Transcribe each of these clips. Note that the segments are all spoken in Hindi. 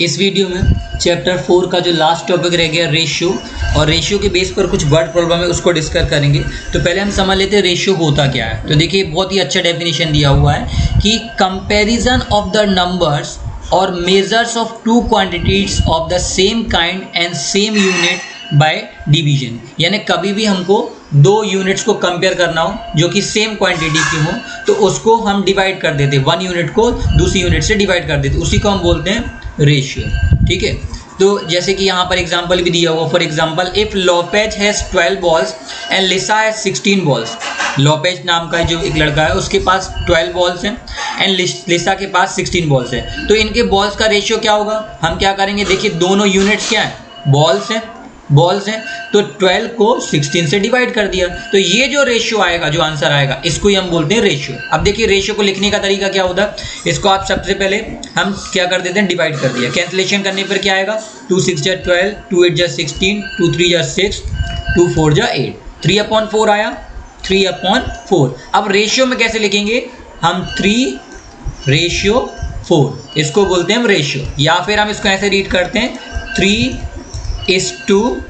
इस वीडियो में चैप्टर 4 का जो लास्ट टॉपिक रह गया रेशियो, और रेशियो के बेस पर कुछ वर्ड प्रॉब्लम है उसको डिस्कस करेंगे। तो पहले हम समझ लेते हैं रेशियो होता क्या है। तो देखिए बहुत ही अच्छा डेफिनेशन दिया हुआ है कि कंपैरिजन ऑफ द नंबर्स और measures of two quantities of the same kind and same unit by division. यानी कभी भी हमको दो यूनिट्स को कंपेयर करना हो जो कि सेम क्वांटिटी की हो तो उसको हम डिवाइड कर देते, वन यूनिट को दूसरी यूनिट से डिवाइड कर देते, उसी को हम बोलते हैं रेशियो। ठीक है, तो जैसे कि यहाँ पर एग्जांपल भी दिया हुआ, for example if Lopez has 12 balls and Lisa has 16 balls. Lopez नाम का जो एक लड़का है उसके पास 12 बॉल्स हैं एंड लिसा के पास 16 बॉल्स हैं। तो इनके बॉल्स का रेशियो क्या होगा? हम क्या करेंगे, देखिए दोनों यूनिट्स क्या हैं, बॉल्स हैं, तो 12 को 16 से डिवाइड कर दिया, तो ये जो रेशियो आएगा, जो आंसर आएगा, इसको ही हम बोलते हैं रेशियो। अब देखिए रेशियो को लिखने का तरीका क्या होता है, इसको आप सबसे पहले हम क्या कर देते हैं, डिवाइड कर दिया। कैंसिलेशन करने पर क्या आएगा, 2 6 जा 12, 2 8 जा 16, 2 3 जा 6, 2 4 जा 8, 3/4 आया, 3/4। अब रेशियो में कैसे लिखेंगे हम, 3/4, इसको बोलते हैं हम रेशियो। या फिर हम इसको ऐसे रीड करते हैं 3:4,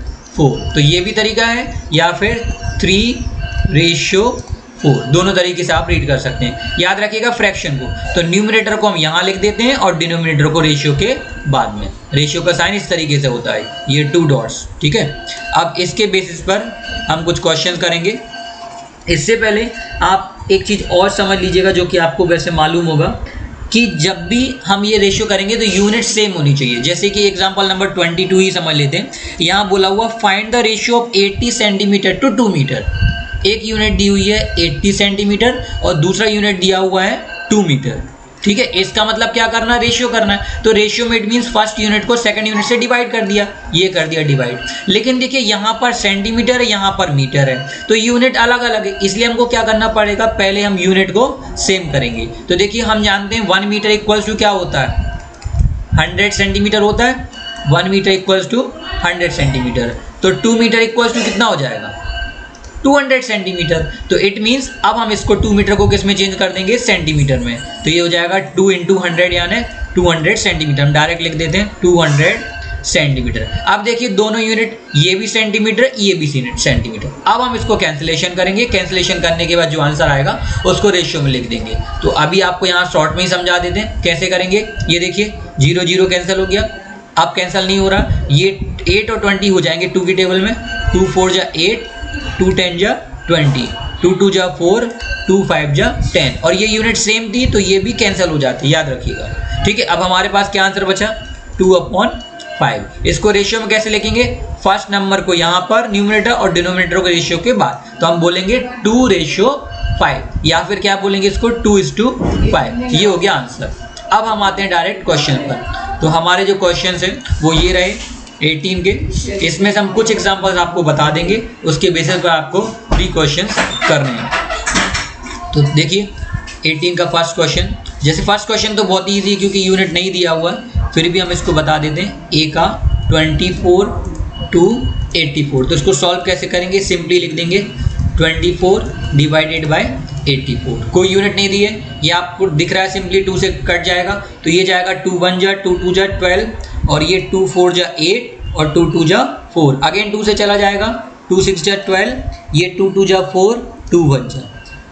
तो ये भी तरीका है, या फिर 3/4, दोनों तरीके से आप रीड कर सकते हैं। याद रखिएगा फ्रैक्शन को, तो न्यूमरेटर को हम यहाँ लिख देते हैं और डिनोमिनेटर को रेशियो के बाद में। रेशियो का साइन इस तरीके से होता है, ये 2 डॉट्स। ठीक है, अब इसके बेसिस पर हम कुछ क्वेश्चन करेंगे। इससे पहले आप एक चीज़ और समझ लीजिएगा जो कि आपको वैसे मालूम होगा कि जब भी हम ये रेशियो करेंगे तो यूनिट सेम होनी चाहिए। जैसे कि एग्जांपल नंबर 22 ही समझ लेते हैं। यहाँ बोला हुआ find the ratio of 80 centimetre to 2 metre. एक यूनिट दी हुई है 80 सेंटीमीटर और दूसरा यूनिट दिया हुआ है 2 मीटर। ठीक है, इसका मतलब क्या करना है, रेशियो करना है। तो रेशियो में इट मीन्स फर्स्ट यूनिट को सेकंड यूनिट से डिवाइड कर दिया, ये कर दिया डिवाइड। लेकिन देखिए यहाँ पर सेंटीमीटर है, यहाँ पर मीटर है, तो यूनिट अलग अलग है, इसलिए हमको क्या करना पड़ेगा, पहले हम यूनिट को सेम करेंगे। तो देखिए हम जानते हैं 1 मीटर इक्वल्स टू क्या होता है, 100 सेंटीमीटर होता है। 1 मीटर इक्वल्स टू 100 सेंटीमीटर, तो 2 मीटर इक्वल्स टू कितना हो जाएगा, 200 सेंटीमीटर। तो इट मीन्स अब हम इसको 2 मीटर को किस में चेंज कर देंगे, सेंटीमीटर में। तो ये हो जाएगा 2 × 100 यानी 200 सेंटीमीटर। हम डायरेक्ट लिख देते हैं 200 सेंटीमीटर। अब देखिए दोनों यूनिट, ये भी सेंटीमीटर, ये भी सेंटीमीटर। अब हम इसको कैंसिलेशन करेंगे, कैंसिलेशन करने के बाद जो आंसर आएगा उसको रेशियो में लिख देंगे। तो अभी आपको यहाँ शॉर्ट में ही समझा देते हैं कैसे करेंगे। ये देखिए 0 0 कैंसिल हो गया, अब कैंसिल नहीं हो रहा, ये 8 और 20 हो जाएंगे 2 की टेबल में। 2 4 जा 8, 2 10 जा 20, 2 2 जा 4, 2 5 जा 10, और ये यूनिट सेम थी तो ये भी कैंसिल हो जाती है, याद रखिएगा। ठीक है, अब हमारे पास क्या आंसर बचा, 2/5। इसको रेशियो में कैसे लिखेंगे, फर्स्ट नंबर को यहाँ पर न्यूमरेटर और डिनोमिनेटर को रेशियो के बाद, तो हम बोलेंगे 2/5, या फिर क्या बोलेंगे इसको 2:5। ये हो गया आंसर। अब हम आते हैं डायरेक्ट क्वेश्चन पर। तो हमारे जो क्वेश्चन हैं वो ये रहे 18 के। इसमें से हम कुछ एग्जांपल्स आपको बता देंगे, उसके बेसिस पर आपको 3 क्वेश्चंस करने हैं। तो देखिए 18 का फर्स्ट क्वेश्चन, जैसे फर्स्ट क्वेश्चन तो बहुत ईजी है क्योंकि यूनिट नहीं दिया हुआ है, फिर भी हम इसको बता देते हैं। ए का 24 to 84, तो इसको सॉल्व कैसे करेंगे, सिंपली लिख देंगे 24 डिवाइडेड बाय 84। कोई यूनिट नहीं दी है, ये आपको दिख रहा है, सिंपली 2 से कट जाएगा, तो ये जाएगा 2 1 जा 2 2 जा 12, और ये 2 4 जा 8 और 2 2 जा 4, अगेन 2 से चला जाएगा, 2 6 जा 12, ये 2 2 जा 4, 2 1 जा,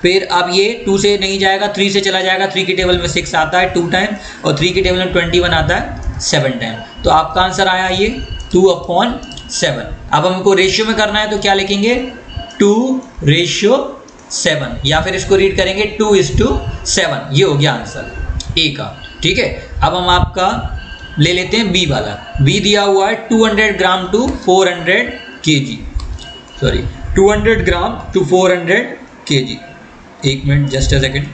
फिर अब ये 2 से नहीं जाएगा, 3 से चला जाएगा, 3 की टेबल में 6 आता है 2 टाइम, और 3 की टेबल में 21 आता है 7 टाइम। तो आपका आंसर आया ये 2/7। अब हमको रेशियो में करना है तो क्या लिखेंगे, 2/7, या फिर इसको रीड करेंगे 2:7। ये हो गया आंसर ए का। ठीक है, अब हम आपका ले लेते हैं बी वाला। बी दिया हुआ है 200 gram to 400 kg, sorry 200 gram to 400 kg। एक minute, just a second.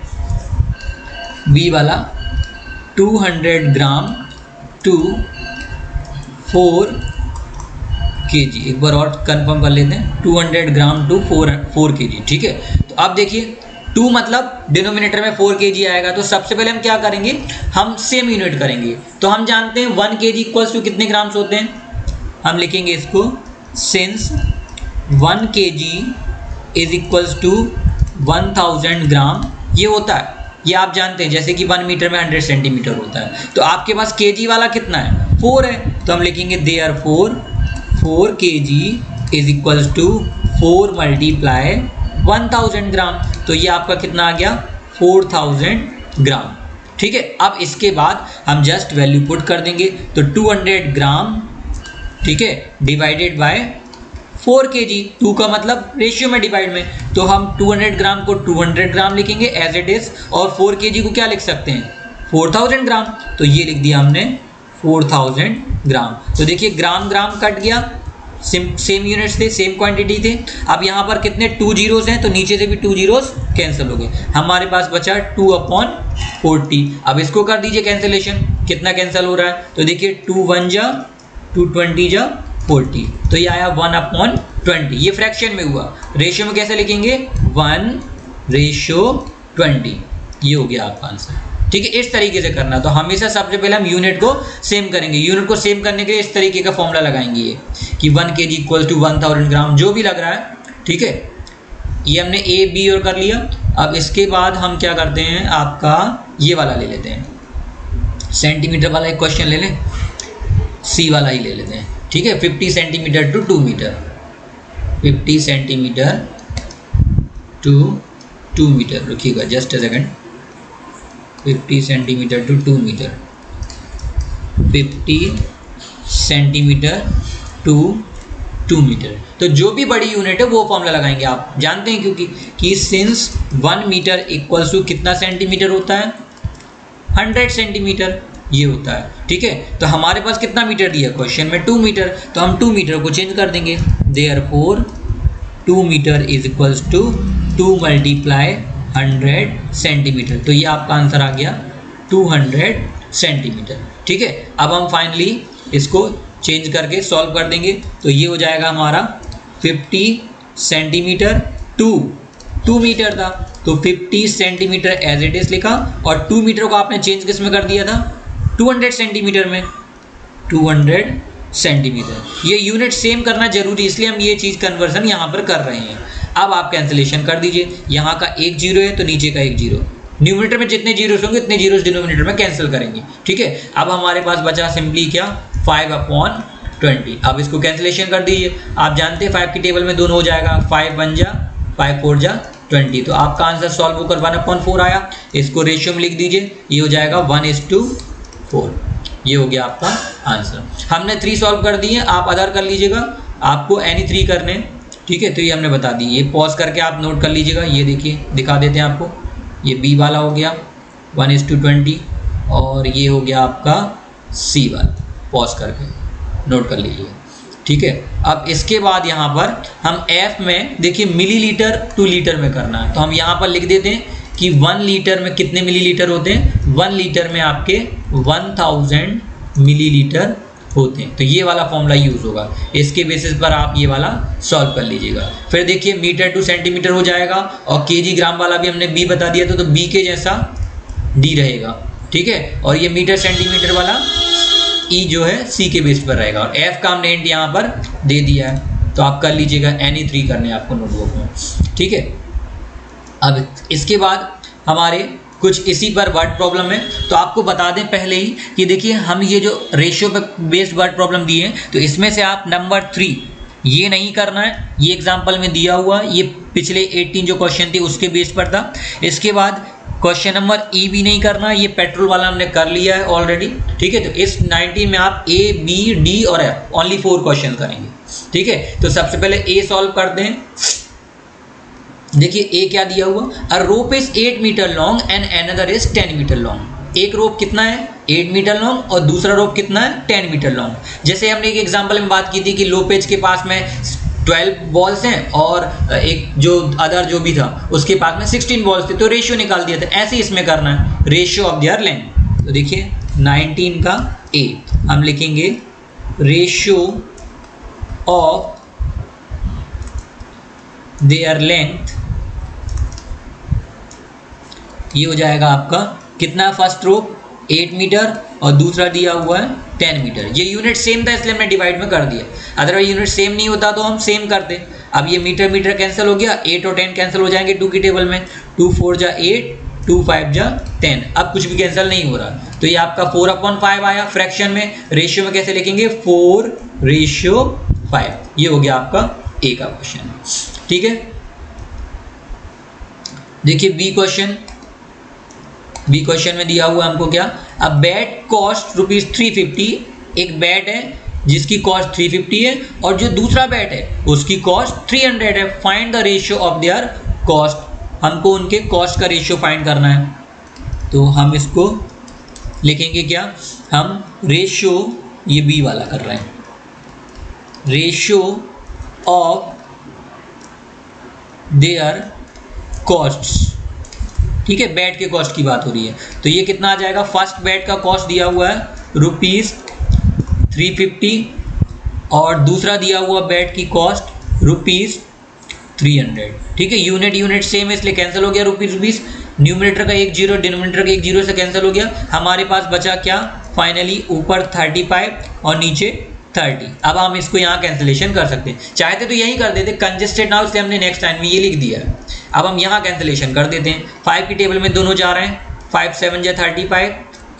B वाला 200 ग्राम टू 4 kg, एक बार और कंफर्म कर लेते हैं, 200 ग्राम टू 4 kg। ठीक है, तो अब देखिए 2 मतलब डिनोमिनेटर में 4 kg आएगा, तो सबसे पहले हम क्या करेंगे, हम सेम यूनिट करेंगे। तो हम जानते हैं 1 kg इक्वल्स टू कितने ग्राम्स होते हैं, हम लिखेंगे इसको since 1 kg is equals to 1000 gram, ये होता है, ये आप जानते हैं, जैसे कि 1 मीटर में 100 सेंटीमीटर होता है। तो आपके पास kg वाला कितना है, 4 है तो हम लिखेंगे therefore 4 kg is equals to 4 multiply 1000 gram. तो ये आपका कितना आ गया 4000 ग्राम। ठीक है, अब इसके बाद हम जस्ट वैल्यू पुट कर देंगे तो 200 ग्राम, ठीक है, डिवाइडेड बाय 4 kg, 2 का मतलब रेशियो में डिवाइड में, तो हम 200 ग्राम को 200 ग्राम लिखेंगे एज इट इज, और 4 kg को क्या लिख सकते हैं 4000 ग्राम। तो ये लिख दिया हमने 4000 ग्राम। तो देखिए ग्राम ग्राम कट गया, सेम यूनिट्स थे, सेम क्वांटिटी थे। अब यहाँ पर कितने 2 जीरोस हैं तो नीचे से भी 2 जीरोस कैंसिल हो गए, हमारे पास बचा 2/40। अब इसको कर दीजिए कैंसिलेशन, कितना कैंसिल हो रहा है तो देखिए 2 1 जा 2 20 जा 40, तो ये आया 1/20। ये फ्रैक्शन में हुआ, रेशियो में कैसे लिखेंगे 1:20, ये हो गया आपका आंसर। ठीक है, इस तरीके से करना। तो हमेशा सबसे पहले हम यूनिट को सेम करेंगे, यूनिट को सेम करने के लिए इस तरीके का फॉर्मूला लगाएंगे ये कि 1 kg इक्वल टू 1000 ग्राम, जो भी लग रहा है। ठीक है, ये हमने ए बी और कर लिया। अब इसके बाद हम क्या करते हैं, आपका ये वाला ले लेते हैं, सेंटीमीटर वाला एक क्वेश्चन ले लें, सी वाला ही ले लेते हैं। ठीक है, 50 centimetre to 2 metre, 50 centimetre to 2 metre, रुकिएगा just a second, 50 centimetre to 2 metre, 50 centimetre to 2 metre. तो जो भी बड़ी यूनिट है वो फॉर्मूला लगाएंगे, आप जानते हैं क्योंकि कि सिंस 1 मीटर इक्वल्स टू कितना सेंटीमीटर होता है 100 सेंटीमीटर, ये होता है। ठीक है, तो हमारे पास कितना मीटर दिया क्वेश्चन में 2 मीटर, तो हम 2 मीटर को चेंज कर देंगे, therefore 2 metre is equals to 2 multiply 100 centimetre. तो ये आपका आंसर आ गया 200 सेंटीमीटर। ठीक है, अब हम फाइनली इसको चेंज करके सॉल्व कर देंगे, तो ये हो जाएगा हमारा 50 सेंटीमीटर टू 2 मीटर था, तो 50 सेंटीमीटर एज इट इज लिखा, और 2 मीटर को आपने चेंज किस में कर दिया था 200 सेंटीमीटर में, 200 सेंटीमीटर। ये यूनिट सेम करना जरूरी, इसलिए हम ये चीज़ कन्वर्जन यहाँ पर कर रहे हैं। अब आप कैंसिलेशन कर दीजिए, यहाँ का 1 जीरो है तो नीचे का 1 जीरो, न्यूमरेटर में जितने जीरोस होंगे उतने जीरोस डिनोमिनेटर में कैंसिल करेंगे। ठीक है, अब हमारे पास बचा सिंपली क्या 5/20। अब इसको कैंसिलेशन कर दीजिए, आप जानते हैं 5 की टेबल में दोनों हो जाएगा, 5 1 जा 5 4 जा 20, तो आपका आंसर सॉल्व होकर 1/4 आया। इसको रेशियो में लिख दीजिए, ये हो जाएगा 1:4, ये हो गया आपका आंसर। हमने 3 सॉल्व कर दिए, आप अदर कर लीजिएगा, आपको एनी 3 करने। ठीक है, तो ये हमने बता दी, ये पॉज करके आप नोट कर लीजिएगा, ये देखिए दिखा देते हैं आपको, ये बी वाला हो गया 1:20, और ये हो गया आपका सी वाला, पॉज करके नोट कर लीजिए। ठीक है, अब इसके बाद यहाँ पर हम एफ में देखिए मिलीलीटर टू लीटर में करना है, तो हम यहाँ पर लिख देते हैं कि 1 लीटर में कितने मिलीलीटर होते हैं, 1 लीटर में आपके 1000 मिलीलीटर होते हैं। तो ये वाला फॉर्मूला यूज़ होगा, इसके बेसिस पर आप ये वाला सॉल्व कर लीजिएगा। फिर देखिए मीटर टू सेंटीमीटर हो जाएगा, और केजी ग्राम वाला भी हमने बी बता दिया था, तो बी के जैसा डी रहेगा। ठीक है, और ये मीटर सेंटीमीटर वाला ई जो है सी के बेस पर रहेगा, और एफ का हमने हिंट यहाँ पर दे दिया है, तो आप कर लीजिएगा, एनी 3 करने आपको नोटबुक में। ठीक है, अब इसके बाद हमारे कुछ इसी पर वर्ड प्रॉब्लम है, तो आपको बता दें पहले ही कि देखिए हम ये जो रेशियो पर बेस्ड वर्ड प्रॉब्लम दिए हैं, तो इसमें से आप नंबर 3 ये नहीं करना है, ये एग्जाम्पल में दिया हुआ, ये पिछले 18 जो क्वेश्चन थे उसके बेस पर था। इसके बाद क्वेश्चन नंबर ई भी नहीं करना, ये पेट्रोल वाला हमने कर लिया है ऑलरेडी। ठीक है, तो इस 19 में आप ए बी डी और एफ ओनली 4 क्वेश्चन करेंगे। ठीक है, तो सबसे पहले ए सॉल्व करते हैं। देखिए ए क्या दिया हुआ, a rope is 8 metre long and another is 10 metre long. एक रोप कितना है 8 मीटर लॉन्ग, और दूसरा रोप कितना है 10 मीटर लॉन्ग। जैसे हमने एक एग्जांपल में बात की थी कि लोपेज के पास में 12 बॉल्स हैं, और एक जो अदर जो भी था उसके पास में 16 बॉल्स थे, तो रेशियो निकाल दिया था। ऐसे इसमें करना है, रेशियो ऑफ देयर लेंथ। तो देखिए 19 का ए हम लिखेंगे रेशियो ऑफ देयर लेंथ, ये हो जाएगा आपका कितना, फर्स्ट रोप 8 मीटर और दूसरा दिया हुआ है 10 मीटर। ये यूनिट सेम था इसलिए हमने डिवाइड में कर दिया, अदरवाइज यूनिट सेम नहीं होता तो हम सेम करते। अब ये मीटर मीटर कैंसिल हो गया, 8 और 10 कैंसिल हो जाएंगे 2 की टेबल में, 2 4 जा 8, 2 5 जा 10, अब कुछ भी कैंसिल नहीं हो रहा, तो ये आपका 4/5 आया। फ्रैक्शन में, रेशियो में कैसे लिखेंगे 4/5। ये हो गया आपका ए का क्वेश्चन, ठीक है। देखिए बी क्वेश्चन में दिया हुआ हमको क्या, अब बैट कॉस्ट ₹350, एक बैट है जिसकी कॉस्ट 350 है और जो दूसरा बैट है उसकी कॉस्ट 300 है। Find the ratio of their cost, हमको उनके कॉस्ट का रेशियो फाइंड करना है। तो हम इसको लिखेंगे क्या, हम रेशियो, ये बी वाला कर रहे हैं, रेशियो ऑफ देयर कॉस्ट्स, ठीक है। बैट के कॉस्ट की बात हो रही है, तो ये कितना आ जाएगा, फर्स्ट बैट का कॉस्ट दिया हुआ है ₹350 और दूसरा दिया हुआ बैट की कॉस्ट ₹300, ठीक है। यूनिट सेम है इसलिए कैंसिल हो गया रुपीस। न्यूमरेटर का 1 0, डिनोमिनेटर का 1 0 से कैंसिल हो गया। हमारे पास बचा क्या, फाइनली ऊपर 35 और नीचे 30। अब हम इसको यहाँ कैंसिलेशन कर सकते हैं, चाहते तो यही कर देते, कंजेस्टेड ना, इसलिए हमने नेक्स्ट टाइम में ये लिख दिया है। अब हम यहाँ कैंसिलेशन कर देते हैं। 5 की टेबल में दोनों जा रहे हैं, 5 7 जा 35,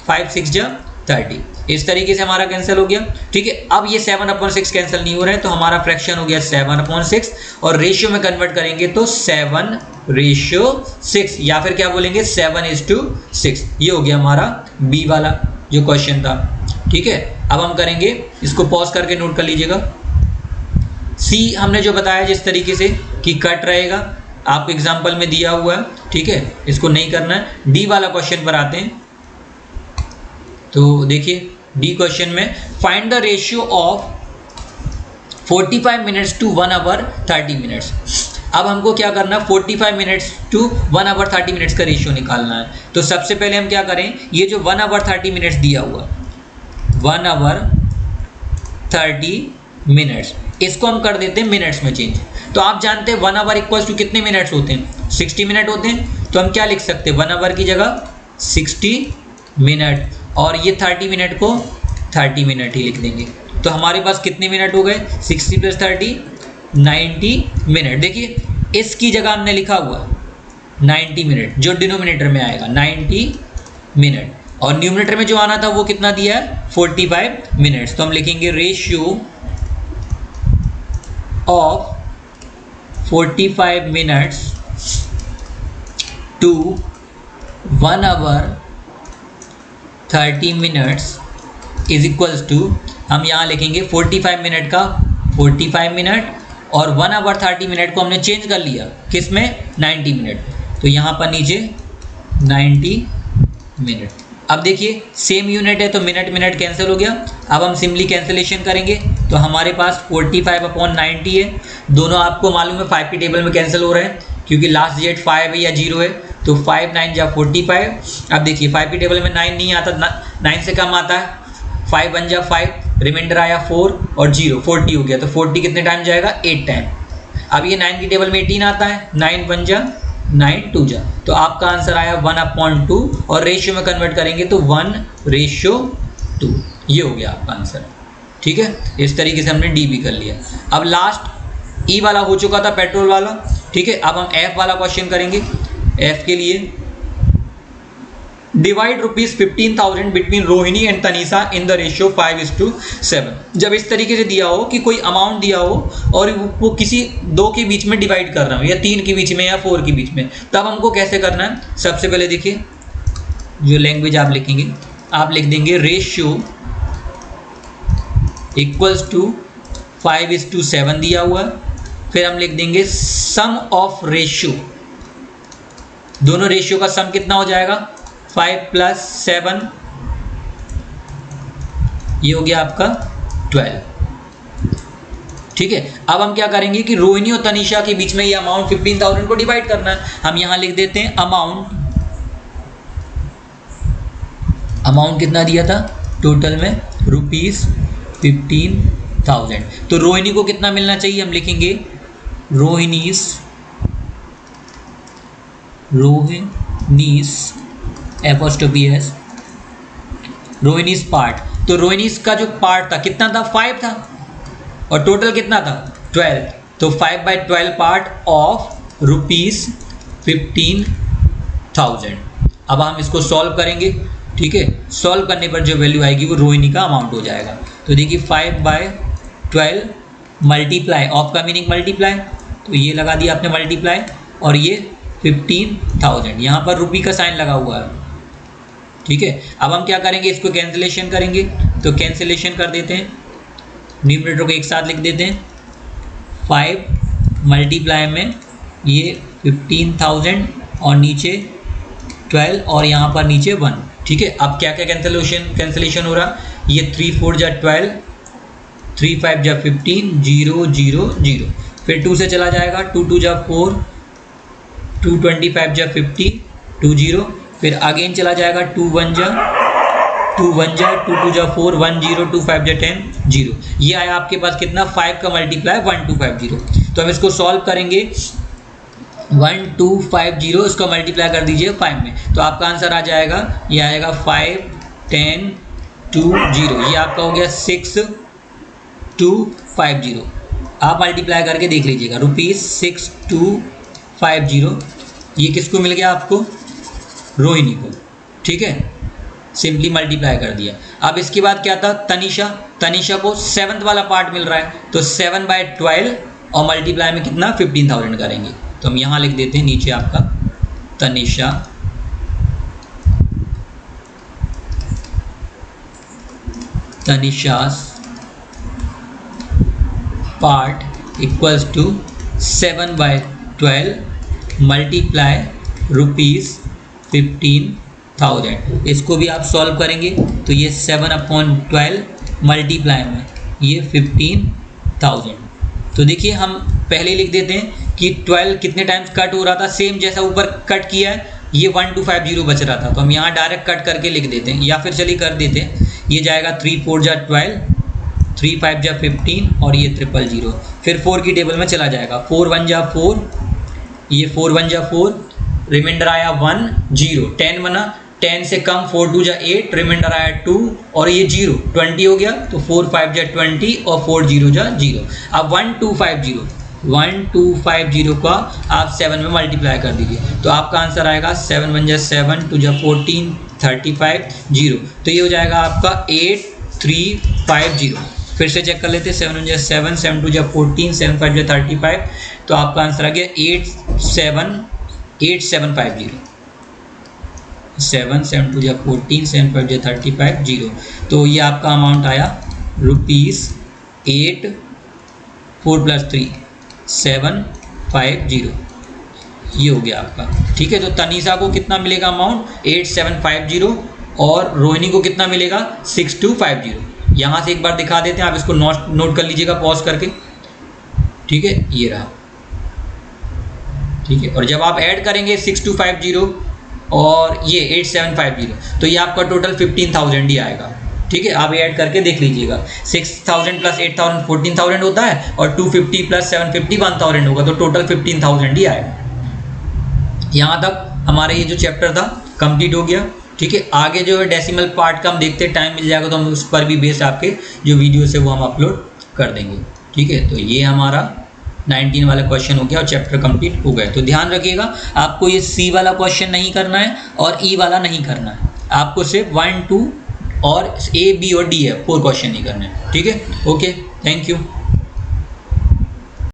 5 6 जा 30, इस तरीके से हमारा कैंसिल हो गया, ठीक है। अब ये 7/6 कैंसिल नहीं हो रहे हैं, तो हमारा फ्रैक्शन हो गया 7/6 और रेशियो में कन्वर्ट करेंगे तो 7/6 या फिर क्या बोलेंगे 7:6। ये हो गया हमारा बी वाला जो क्वेश्चन था, ठीक है। अब हम करेंगे, इसको पॉज करके नोट कर लीजिएगा। सी हमने जो बताया जिस तरीके से कि कट रहेगा, आपको एग्जाम्पल में दिया हुआ है, ठीक है, इसको नहीं करना है। डी वाला क्वेश्चन पर आते हैं, तो देखिए डी क्वेश्चन में find the ratio of 45 minutes to 1 hour 30 minutes. अब हमको क्या करना है, 45 मिनट्स टू 1 आवर 30 मिनट्स का रेशियो निकालना है। तो सबसे पहले हम क्या करें, ये जो 1 आवर 30 मिनट्स दिया हुआ, 1 आवर 30 मिनट्स, इसको हम कर देते हैं मिनट्स में चेंज। तो आप जानते हैं 1 आवर इक्वल्स टू कितने मिनट्स होते हैं, 60 मिनट होते हैं। तो हम क्या लिख सकते हैं, 1 आवर की जगह 60 मिनट और ये 30 मिनट को 30 मिनट ही लिख देंगे। तो हमारे पास कितने मिनट हो गए, 60 + 30 90 मिनट। देखिए इसकी जगह हमने लिखा हुआ 90 मिनट, जो डिनोमिनेटर में आएगा 90 मिनट, और न्यूमरेटर में जो आना था वो कितना दिया है 45 मिनट्स। तो हम लिखेंगे ratio of 45 minutes to 1 hour 30 minutes is equals to, हम यहाँ लिखेंगे 45 मिनट का 45 मिनट और 1 आवर 30 मिनट को हमने चेंज कर लिया किस में 90 मिनट, तो यहाँ पर नीचे 90 मिनट। अब देखिए सेम यूनिट है तो मिनट कैंसिल हो गया। अब हम सिंपली कैंसिलेशन करेंगे तो हमारे पास 45/90 है। दोनों आपको मालूम है 5 की टेबल में कैंसिल हो रहे हैं क्योंकि लास्ट डिजिट 5 है या 0 है, तो 5 9 जा 45। अब देखिए 5 की टेबल में 9 नहीं आता, 9 से कम आता है, 5 1 जा 5, रिमाइंडर आया 4 और 0, 40 हो गया। तो 40 कितने टाइम जाएगा 8 टाइम। अब ये 9 की टेबल में 18 आता है, 9 1 जा 9 2 जा, तो आपका आंसर आया 1/2 और रेशियो में कन्वर्ट करेंगे तो 1:2। ये हो गया आपका आंसर, ठीक है। इस तरीके से हमने डी भी कर लिया। अब लास्ट ई वाला हो चुका था, पेट्रोल वाला, ठीक है। अब हम एफ वाला क्वेश्चन करेंगे। एफ के लिए divide ₹15,000 between Rohini and Tanisha in the ratio 5:7। जब इस तरीके से दिया हो कि कोई अमाउंट दिया हो और वो किसी 2 के बीच में डिवाइड कर रहा हो या 3 के बीच में या 4 के बीच में, तब हमको कैसे करना है। सबसे पहले देखिए जो लैंग्वेज आप लिखेंगे, आप लिख देंगे रेशियो इक्वल्स टू 5:7 दिया हुआ है, फिर हम लिख देंगे सम ऑफ रेशियो, दोनों रेशियो का सम कितना हो जाएगा 5 + 7, ये हो गया आपका 12, ठीक है। अब हम क्या करेंगे कि रोहिणी और तनीषा के बीच में ये अमाउंट 15,000 को डिवाइड करना है। हम यहां लिख देते हैं अमाउंट कितना दिया था टोटल में ₹15,000। तो रोहिणी को कितना मिलना चाहिए, हम लिखेंगे रोहिणीस F'(S) रोहिणीस पार्ट। तो रोहिणीस का जो पार्ट था कितना था 5 था और टोटल कितना था 12, तो 5/12 पार्ट ऑफ ₹15,000। अब हम इसको सॉल्व करेंगे, ठीक है। सॉल्व करने पर जो वैल्यू आएगी वो रोहिणी का अमाउंट हो जाएगा। तो देखिए 5/12 मल्टीप्लाई, ऑफ का मीनिंग मल्टीप्लाई, तो ये लगा दिया आपने मल्टीप्लाई, और ये 15,000, यहाँ पर रुपी का साइन लगा हुआ है, ठीक है। अब हम क्या करेंगे, इसको कैंसिलेशन करेंगे, तो कैंसिलेशन कर देते हैं, न्यूमरेटर को एक साथ लिख देते हैं। 5 मल्टीप्लाई में ये 15,000 और नीचे 12 और यहाँ पर नीचे 1, ठीक है। अब क्या क्या कैंसिलेशन हो रहा, ये 3 4 जा 12, 3 5 जा 15, 0 0 0, फिर 2 से चला जाएगा, 2 2 जा 4, 2 25 जा 50, 2 0, फिर अगेन चला जाएगा, 2 1 जा 2 1 जा 2 2 जा 4, 1 0, 2 5 जा 10 0, ये आया आपके पास कितना, 5 का मल्टीप्लाई 1250। तो हम इसको सॉल्व करेंगे, 1250 इसको मल्टीप्लाई कर दीजिए 5 में, तो आपका आंसर आ जाएगा, ये आएगा 5 10 2 0, ये आपका हो गया 6250। आप मल्टीप्लाई करके देख लीजिएगा, ₹6250, ये किसको मिल गया आपको, रोहिणी को, ठीक है। सिंपली मल्टीप्लाई कर दिया। अब इसके बाद क्या था, तनिषा को 7th वाला पार्ट मिल रहा है, तो 7/12 और मल्टीप्लाई में कितना 15,000 करेंगे, तो हम यहाँ लिख देते हैं नीचे आपका तनिषा's पार्ट इक्वल्स टू 7/12 मल्टीप्लाई ₹15,000। इसको भी आप सॉल्व करेंगे, तो ये 7/12 मल्टीप्लाई में ये 15,000। तो देखिए हम पहले लिख देते हैं कि 12 कितने टाइम्स कट हो रहा था, सेम जैसा ऊपर कट किया है, ये 1250 बच रहा था, तो हम यहाँ डायरेक्ट कट करके लिख देते हैं, या फिर चलिए कर देते हैं, ये जाएगा 3 4 जा 12, 3 5 जा 15 और ये 000, फिर 4 की टेबल में चला जाएगा, 4 1 जा 4, ये 4 1 जा 4, रिमाइंडर आया 1 0, 10 बना, 10 से कम 4 2 जा 8, रिमाइंडर आया 2 और ये 0, 20 हो गया, तो 4 5 जा 20 और 4 0 जा 0। अब 1250 का आप 7 में मल्टीप्लाई कर दीजिए, तो आपका आंसर आएगा 7 1 जा 7, 2 जा 14, 35 0, तो ये हो जाएगा आपका 8350। फिर से चेक कर लेते हैं, 7 1 जा 7, 7 2 जा 14, 7 5 जा 35, तो आपका आंसर आ गया 8750। 7 7 2 जा 14, 7 5 जा 35 0, तो ये आपका अमाउंट आया ₹8 4 + 3 750, ये हो गया आपका, ठीक है। तो तनिषा को कितना मिलेगा अमाउंट 8750 और रोहिणी को कितना मिलेगा 6250। यहाँ से एक बार दिखा देते हैं, आप इसको नोट कर लीजिएगा पॉज करके, ठीक है, ये रहा, ठीक है। और जब आप ऐड करेंगे 6250 और ये 8750, तो ये आपका टोटल 15,000 ही आएगा, ठीक है। आप ऐड करके देख लीजिएगा, 6,000 + 8,000 14,000 होता है, और 250 + 750 1,000 होगा, तो टोटल 15,000 ही आएगा। यहाँ तक हमारा ये जो चैप्टर था कंप्लीट हो गया, ठीक है। आगे जो है डेसिमल पार्ट का हम देखते हैं, टाइम मिल जाएगा तो हम उस पर भी बेस आपके जो वीडियोस है वो हम अपलोड कर देंगे, ठीक है। तो ये हमारा 19 वाला क्वेश्चन हो गया और चैप्टर कंप्लीट हो गया। तो ध्यान रखिएगा, आपको ये सी वाला क्वेश्चन नहीं करना है और ई वाला नहीं करना है, आपको सिर्फ 1 2 और ए बी और डी है 4 क्वेश्चन नहीं करने हैं, ठीक है। Okay, thank you.